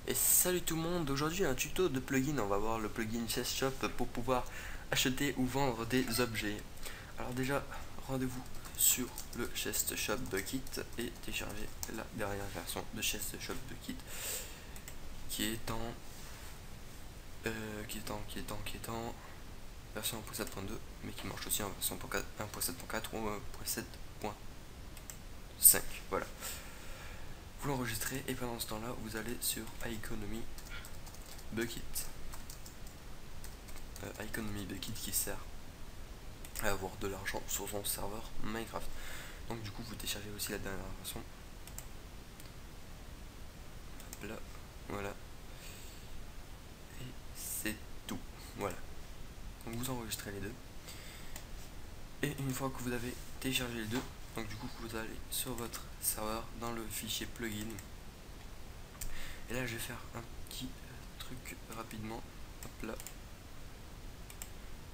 Et salut tout le monde, aujourd'hui un tuto de plugin, on va voir le plugin Chest Shop pour pouvoir acheter ou vendre des objets. Alors déjà, rendez-vous sur le Chest Shop Bukkit et téléchargez la dernière version de Chest Shop Bukkit qui est en version 1.7.2 mais qui marche aussi en version 1.7.4 ou 1.7.5. Voilà. Vous l'enregistrez et pendant ce temps-là, vous allez sur Economy Bukkit. Economy Bukkit qui sert à avoir de l'argent sur son serveur Minecraft. Donc du coup, vous téléchargez aussi la dernière version. Là, voilà. Et c'est tout. Voilà. Donc vous enregistrez les deux. Et une fois que vous avez téléchargé les deux, donc du coup vous allez sur votre serveur dans le fichier plugin. Et là je vais faire un petit truc rapidement. Hop là.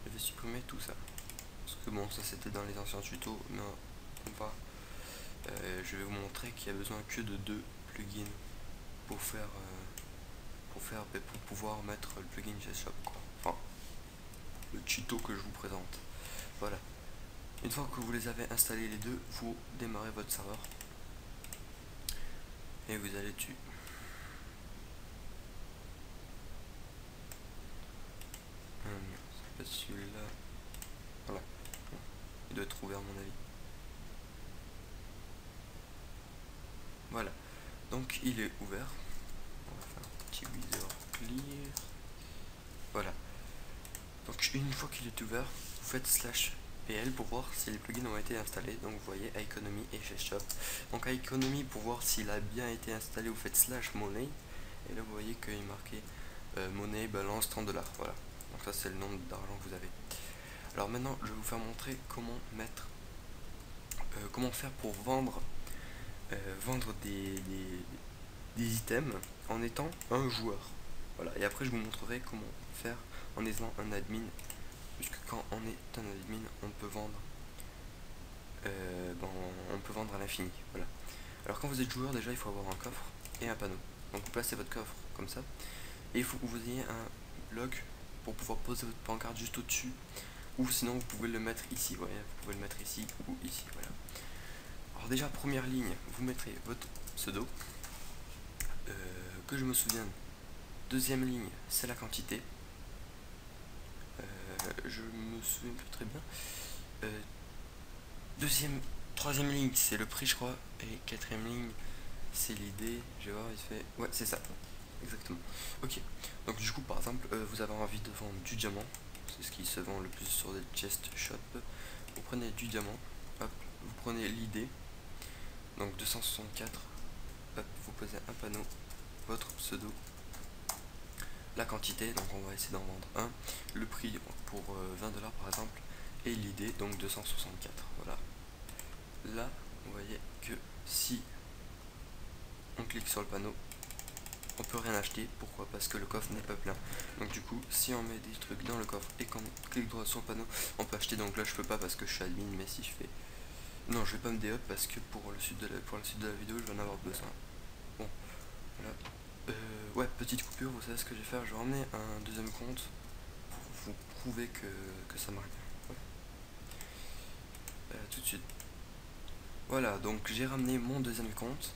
Je vais supprimer tout ça. Parce que bon, ça c'était dans les anciens tutos, mais on va. Je vais vous montrer qu'il y a besoin que de deux plugins pour faire pour pouvoir mettre le plugin Chest Shop quoi. Enfin, le tuto que je vous présente. Voilà. Une fois que vous les avez installés les deux, vous démarrez votre serveur et vous allez dessus. C'est pas celui-là. Voilà. Il doit être ouvert à mon avis. Voilà. Donc il est ouvert. On va faire un petit wizard clear. Voilà. Donc une fois qu'il est ouvert, vous faites /pl pour voir si les plugins ont été installés. Donc vous voyez Economy et Chest Shop. Donc à Economy, pour voir s'il a bien été installé, vous faites /money. Et là vous voyez qu'il est marqué monnaie balance 30 $. Voilà. Donc ça c'est le nombre d'argent que vous avez. Alors maintenant je vais vous faire montrer comment mettre comment faire pour vendre des items en étant un joueur. Voilà. Et après je vous montrerai comment faire en étant un admin, puisque quand on est un admin on peut vendre on peut vendre à l'infini. Voilà. Alors quand vous êtes joueur, déjà il faut avoir un coffre et un panneau. Donc vous placez votre coffre comme ça et il faut que vous ayez un bloc pour pouvoir poser votre pancarte juste au dessus, ou sinon vous pouvez le mettre ici. Voilà, vous pouvez le mettre ici ou ici. Voilà. Alors déjà première ligne, vous mettrez votre pseudo, que je me souvienne. Deuxième ligne, c'est la quantité. Je me souviens plus très bien. Troisième ligne, c'est le prix, je crois. Et quatrième ligne, c'est l'idée. Je vais voir, il fait. Ouais, c'est ça. Exactement. Ok. Donc, du coup, par exemple, vous avez envie de vendre du diamant. C'est ce qui se vend le plus sur des chest shop. Vous prenez du diamant. Hop. Vous prenez l'idée. Donc, 264. Hop. Vous posez un panneau. Votre pseudo. La quantité. Donc, on va essayer d'en vendre un. Le prix pour 20 $ par exemple. Et l'idée, donc 264. Voilà. Là, vous voyez que si on clique sur le panneau, on peut rien acheter. Pourquoi? Parce que le coffre n'est pas plein. Donc du coup, si on met des trucs dans le coffre et qu'on clique droit sur le panneau, on peut acheter. Donc là, je peux pas parce que je suis admin, mais si je fais... Non, je vais pas me dé-up parce que pour la suite de la vidéo, je vais en avoir besoin. Bon, voilà. Ouais, petite coupure, vous savez ce que je vais faire? Je vais emmener un deuxième compte pour vous prouver que ça marche bien. Voilà. Tout de suite. Voilà, donc j'ai ramené mon deuxième compte.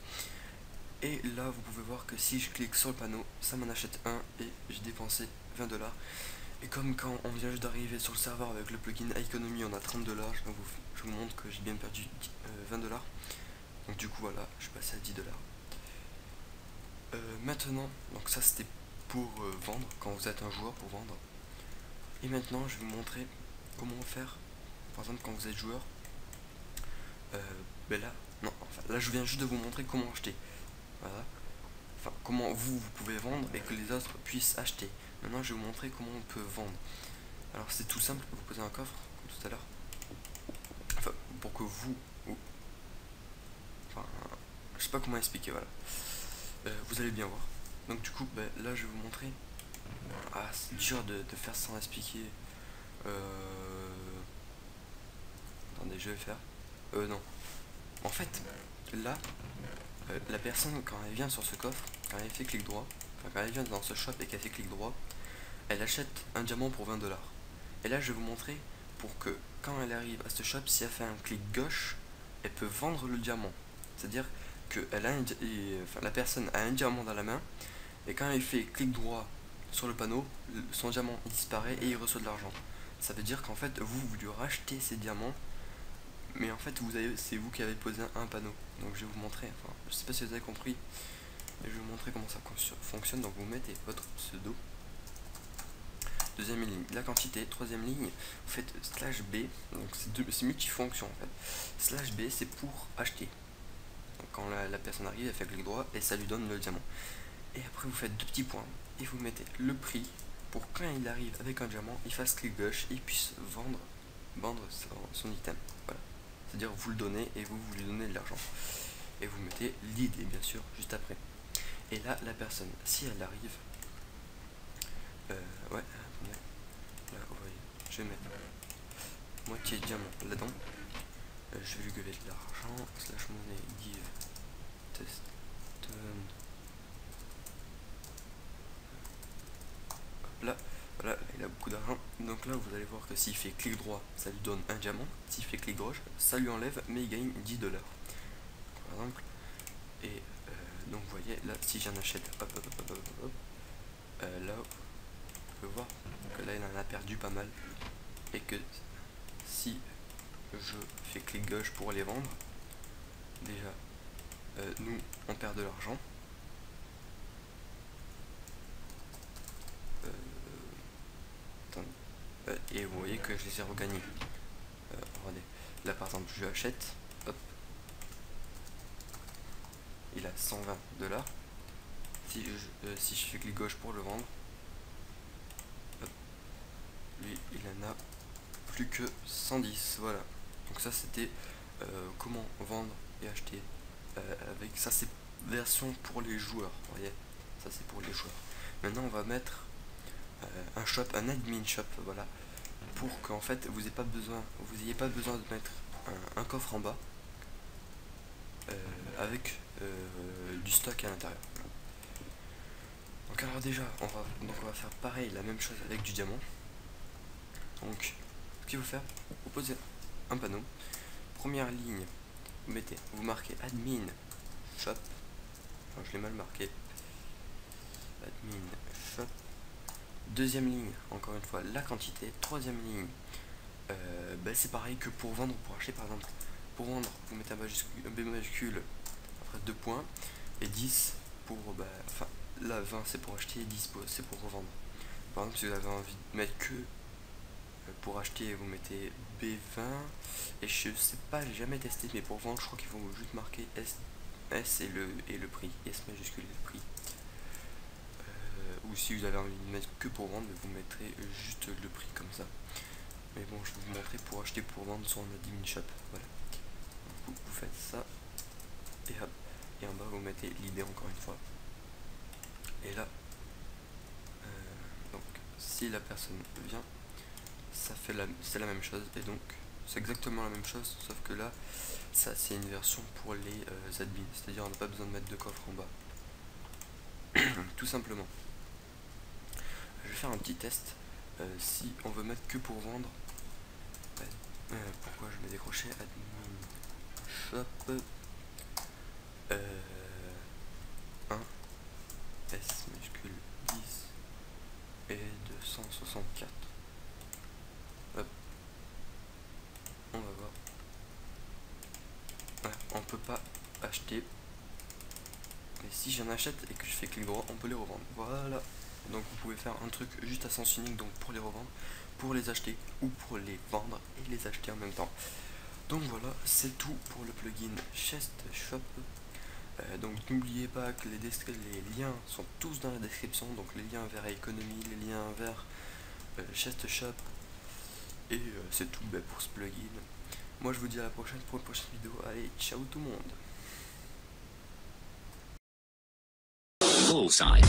Et là, vous pouvez voir que si je clique sur le panneau, ça m'en achète un et j'ai dépensé 20 $. Et comme quand on vient juste d'arriver sur le serveur avec le plugin Economy, on a 30 $, je vous montre que j'ai bien perdu 20 $. Donc du coup, voilà, je suis passé à 10 $. Maintenant, donc ça c'était pour vendre, quand vous êtes un joueur pour vendre. Et maintenant, je vais vous montrer comment faire, par exemple, quand vous êtes joueur. Ben là, non, enfin, là je viens juste de vous montrer comment acheter. Voilà. Enfin, comment vous pouvez vendre et que les autres puissent acheter. Maintenant, je vais vous montrer comment on peut vendre. Alors, c'est tout simple. Vous posez un coffre, comme tout à l'heure. Enfin, pour que vous... Enfin, je sais pas comment expliquer, voilà. Vous allez bien voir. Donc, du coup, ben, là, je vais vous montrer. Ah, c'est dur de faire sans expliquer. Attendez, je vais faire. Non. En fait, là, la personne, quand elle vient sur ce coffre, quand elle fait clic droit, enfin, quand elle vient dans ce shop et qu'elle fait clic droit, elle achète un diamant pour 20 $. Et là je vais vous montrer pour que quand elle arrive à ce shop, si elle fait un clic gauche, elle peut vendre le diamant. C'est-à-dire que la personne a un diamant dans la main, et quand elle fait clic droit sur le panneau, son diamant il disparaît et il reçoit de l'argent. Ça veut dire qu'en fait vous lui rachetez ces diamants, mais en fait c'est vous qui avez posé un panneau. Donc je vais vous montrer, enfin je sais pas si vous avez compris, mais je vais vous montrer comment ça fonctionne. Donc vous mettez votre pseudo, deuxième ligne la quantité, troisième ligne vous faites /B, donc c'est multifonction en fait. /B c'est pour acheter. Donc quand la personne arrive, elle fait clic droit et ça lui donne le diamant. Et après vous faites deux petits points et vous mettez le prix pour quand il arrive avec un diamant, il fasse clic gauche et il puisse vendre son item. Voilà. C'est-à-dire vous le donnez et vous lui donnez de l'argent. Et vous mettez l'idée bien sûr juste après. Et là la personne, si elle arrive, ouais, attendez, là vous voyez, je vais mettre moitié diamant là-dedans. Je vais lui gueuler de l'argent, /money give test là, voilà, il a beaucoup d'argent. Donc là vous allez voir que s'il fait clic droit, ça lui donne un diamant. S'il fait clic gauche, ça lui enlève, mais il gagne 10 $. Par exemple. Et donc vous voyez, là si j'en achète, là vous pouvez voir que là il en a perdu pas mal. Et que si je fais clic gauche pour les vendre, déjà nous on perd de l'argent. Et vous voyez que je les ai regagnés. Regardez, là par exemple je achète, hop, il a 120 $. Si je fais clic gauche pour le vendre, hop, lui il en a plus que 110. Voilà. Donc ça c'était comment vendre et acheter avec ça. C'est version pour les joueurs. Vous voyez, ça c'est pour les joueurs. Maintenant on va mettre un shop, un admin shop, voilà, pour qu'en fait vous n'ayez pas besoin de mettre un coffre en bas avec du stock à l'intérieur. Voilà. Donc alors déjà on va faire pareil, la même chose avec du diamant. Donc ce qu'il faut faire, vous posez un panneau, première ligne, vous marquez admin shop, enfin, je l'ai mal marqué, admin shop. Deuxième ligne, encore une fois, la quantité. Troisième ligne, c'est pareil que pour vendre ou pour acheter. Par exemple, pour vendre, vous mettez un B majuscule après 2 points, et 10 pour, enfin, là 20 c'est pour acheter et 10 c'est pour revendre. Par exemple, si vous avez envie de mettre que pour acheter, vous mettez B20, et je sais pas, j'ai jamais testé, mais pour vendre, je crois qu'il faut juste marquer S et le prix, S majuscule et le prix. Ou si vous avez envie de mettre que pour vendre, vous mettrez juste le prix comme ça. Mais bon, je vais vous montrer pour acheter, pour vendre sur un admin shop. Voilà. Donc, vous faites ça et hop, et en bas vous mettez l'idée encore une fois. Et là, donc si la personne vient, c'est la même chose, et donc c'est exactement la même chose, sauf que là, ça c'est une version pour les admins, c'est-à-dire on n'a pas besoin de mettre de coffre en bas. Tout simplement. Je vais faire un petit test. Si on veut mettre que pour vendre, pourquoi je m'ai décroché, admin shop 1 S majuscule 10 et 264. Hop, on va voir. Ouais, on peut pas acheter, mais si j'en achète et que je fais clic droit, on peut les revendre. Voilà. Donc vous pouvez faire un truc juste à sens unique, donc pour les revendre, pour les acheter ou pour les vendre et les acheter en même temps. Donc voilà, c'est tout pour le plugin Chest Shop. Donc n'oubliez pas que les liens sont tous dans la description, donc les liens vers Economy, les liens vers Chest Shop, et c'est tout pour ce plugin. Moi je vous dis à la prochaine pour une prochaine vidéo. Allez, ciao tout le monde. Bullseye.